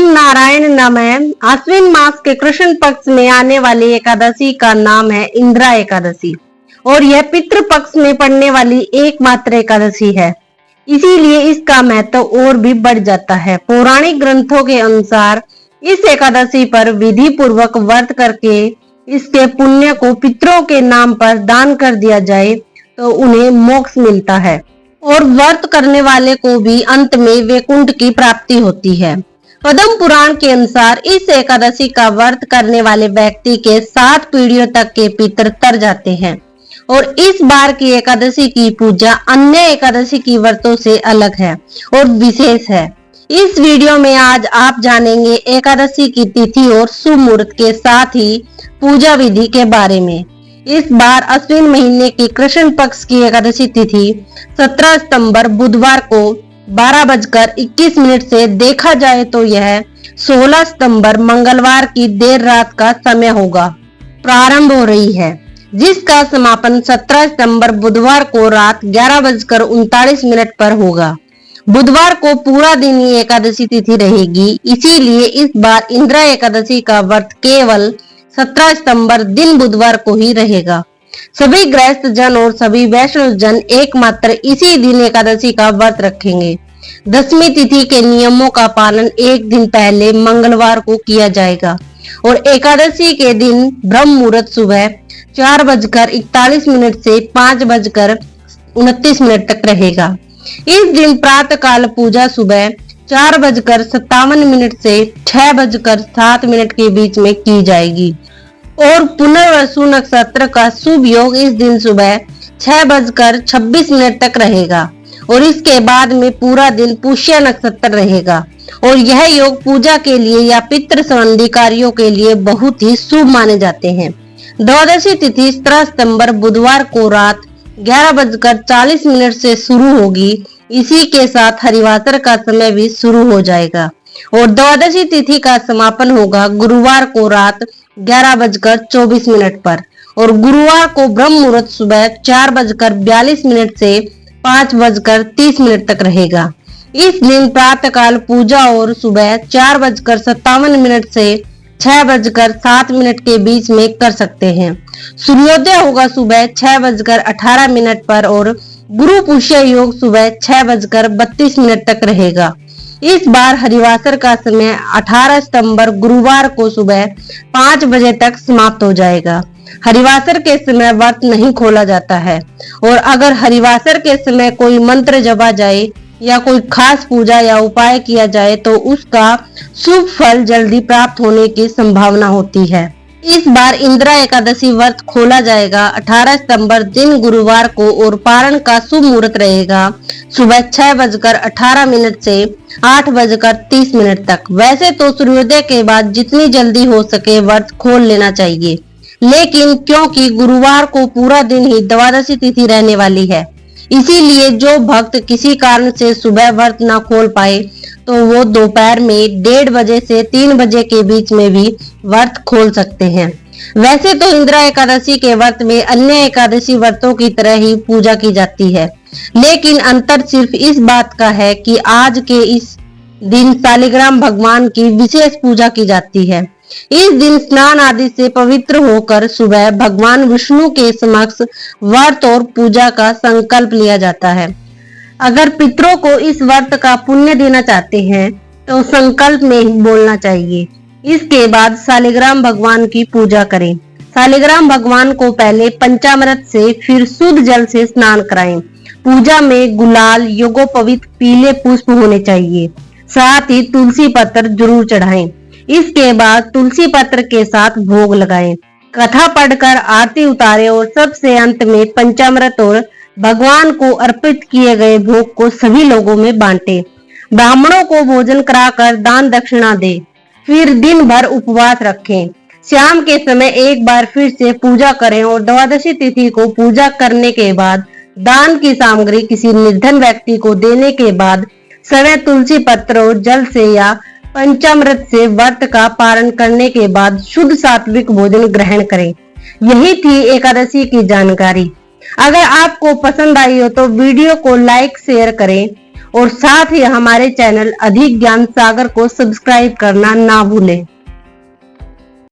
नारायण नमः। आश्विन मास के कृष्ण पक्ष में आने वाली एकादशी का नाम है इंदिरा एकादशी और यह पितृ पक्ष में पड़ने वाली एकमात्र एकादशी है। इसीलिए इसका महत्व और भी बढ़ जाता है। पौराणिक ग्रंथों के अनुसार इस एकादशी पर विधि पूर्वक व्रत करके इसके पुण्य को पितरों के नाम पर दान कर दिया जाए तो उन्हें मोक्ष मिलता है और व्रत करने वाले को भी अंत में वैकुंठ की प्राप्ति होती है। पद्म पुराण के अनुसार इस एकादशी का व्रत करने वाले व्यक्ति के 7 पीढ़ियों तक के पितर तर जाते हैं और इस बार की एकादशी की पूजा अन्य एकादशी की व्रतों से अलग है और विशेष है। इस वीडियो में आज आप जानेंगे एकादशी की तिथि और शुभ मुहूर्त के साथ ही पूजा विधि के बारे में। इस बार अश्विन महीने की कृष्ण पक्ष की एकादशी तिथि 17 सितंबर बुधवार को 12:21 से देखा जाए तो यह 16 सितंबर मंगलवार की देर रात का समय होगा प्रारंभ हो रही है, जिसका समापन 17 सितंबर बुधवार को रात 11:39 पर होगा। बुधवार को पूरा दिन ये एकादशी तिथि रहेगी, इसीलिए इस बार इंदिरा एकादशी का व्रत केवल 17 सितंबर दिन बुधवार को ही रहेगा। सभी गृहस्थ जन और सभी वैष्णव जन एकमात्र इसी दिन एकादशी का व्रत रखेंगे। दशमी तिथि के नियमों का पालन एक दिन पहले मंगलवार को किया जाएगा और एकादशी के दिन ब्रह्म मुहूर्त सुबह 4:41 से 5:29 तक रहेगा। इस दिन प्रातः काल पूजा सुबह 4:57 से 6:07 के बीच में की जाएगी और पुनर्वसु नक्षत्र का शुभ योग इस दिन सुबह 6:26 तक रहेगा और इसके बाद में पूरा दिन पुष्य नक्षत्र रहेगा और यह योग पूजा के लिए या पितृ संबंधी कार्यों के लिए बहुत ही शुभ माने जाते हैं। द्वादशी तिथि 17 सितंबर बुधवार को रात 11:40 से शुरू होगी। इसी के साथ हरिवासर का समय भी शुरू हो जाएगा और द्वादशी तिथि का समापन होगा गुरुवार को रात 11:24 पर और गुरुवार को ब्रह्म मुहूर्त सुबह 4:42 से 5:30 तक रहेगा। इस दिन प्रातःकाल पूजा और सुबह 4:57 से 6:07 के बीच में कर सकते हैं। सूर्योदय होगा सुबह 6:18 पर और गुरु पुष्य योग सुबह 6:32 तक रहेगा। इस बार हरिवासर का समय 18 सितंबर गुरुवार को सुबह 5 बजे तक समाप्त हो जाएगा। हरिवासर के समय व्रत नहीं खोला जाता है और अगर हरिवासर के समय कोई मंत्र जपा जाए या कोई खास पूजा या उपाय किया जाए तो उसका शुभ फल जल्दी प्राप्त होने की संभावना होती है। इस बार इंदिरा एकादशी व्रत खोला जाएगा 18 सितंबर दिन गुरुवार को और पारण का शुभ मुहूर्त रहेगा सुबह 6:18 से 8:30 तक। वैसे तो सूर्योदय के बाद जितनी जल्दी हो सके व्रत खोल लेना चाहिए, लेकिन क्योंकि गुरुवार को पूरा दिन ही द्वादशी तिथि रहने वाली है, इसीलिए जो भक्त किसी कारण से सुबह व्रत न खोल पाए तो वो दोपहर में 1:30 बजे से 3 बजे के बीच में भी व्रत खोल सकते हैं। वैसे तो इंदिरा एकादशी के व्रत में अन्य एकादशी व्रतों की तरह ही पूजा की जाती है, लेकिन अंतर सिर्फ इस बात का है कि आज के इस दिन शालिग्राम भगवान की विशेष पूजा की जाती है। इस दिन स्नान आदि से पवित्र होकर सुबह भगवान विष्णु के समक्ष व्रत और पूजा का संकल्प लिया जाता है। अगर पितरों को इस व्रत का पुण्य देना चाहते हैं तो संकल्प में ही बोलना चाहिए। इसके बाद शालिग्राम भगवान की पूजा करें। शालिग्राम भगवान को पहले पंचामृत से फिर शुद्ध जल से स्नान कराएं। पूजा में गुलाल यज्ञोपवीत पीले पुष्प होने चाहिए, साथ ही तुलसी पत्र जरूर चढ़ाएं। इसके बाद तुलसी पत्र के साथ भोग लगाएं, कथा पढ़कर आरती उतारें और सबसे अंत में पंचामृत और भगवान को अर्पित किए गए भोग को सभी लोगों में बांटें। ब्राह्मणों को भोजन कराकर दान दक्षिणा दें, फिर दिन भर उपवास रखें। शाम के समय एक बार फिर से पूजा करें और द्वादशी तिथि को पूजा करने के बाद दान की सामग्री किसी निर्धन व्यक्ति को देने के बाद समय तुलसी पत्र और जल से या पंचामृत से व्रत का पारण करने के बाद शुद्ध सात्विक भोजन ग्रहण करें। यही थी एकादशी की जानकारी। अगर आपको पसंद आई हो तो वीडियो को लाइक शेयर करें और साथ ही हमारे चैनल अधिक ज्ञान सागर को सब्सक्राइब करना ना भूलें।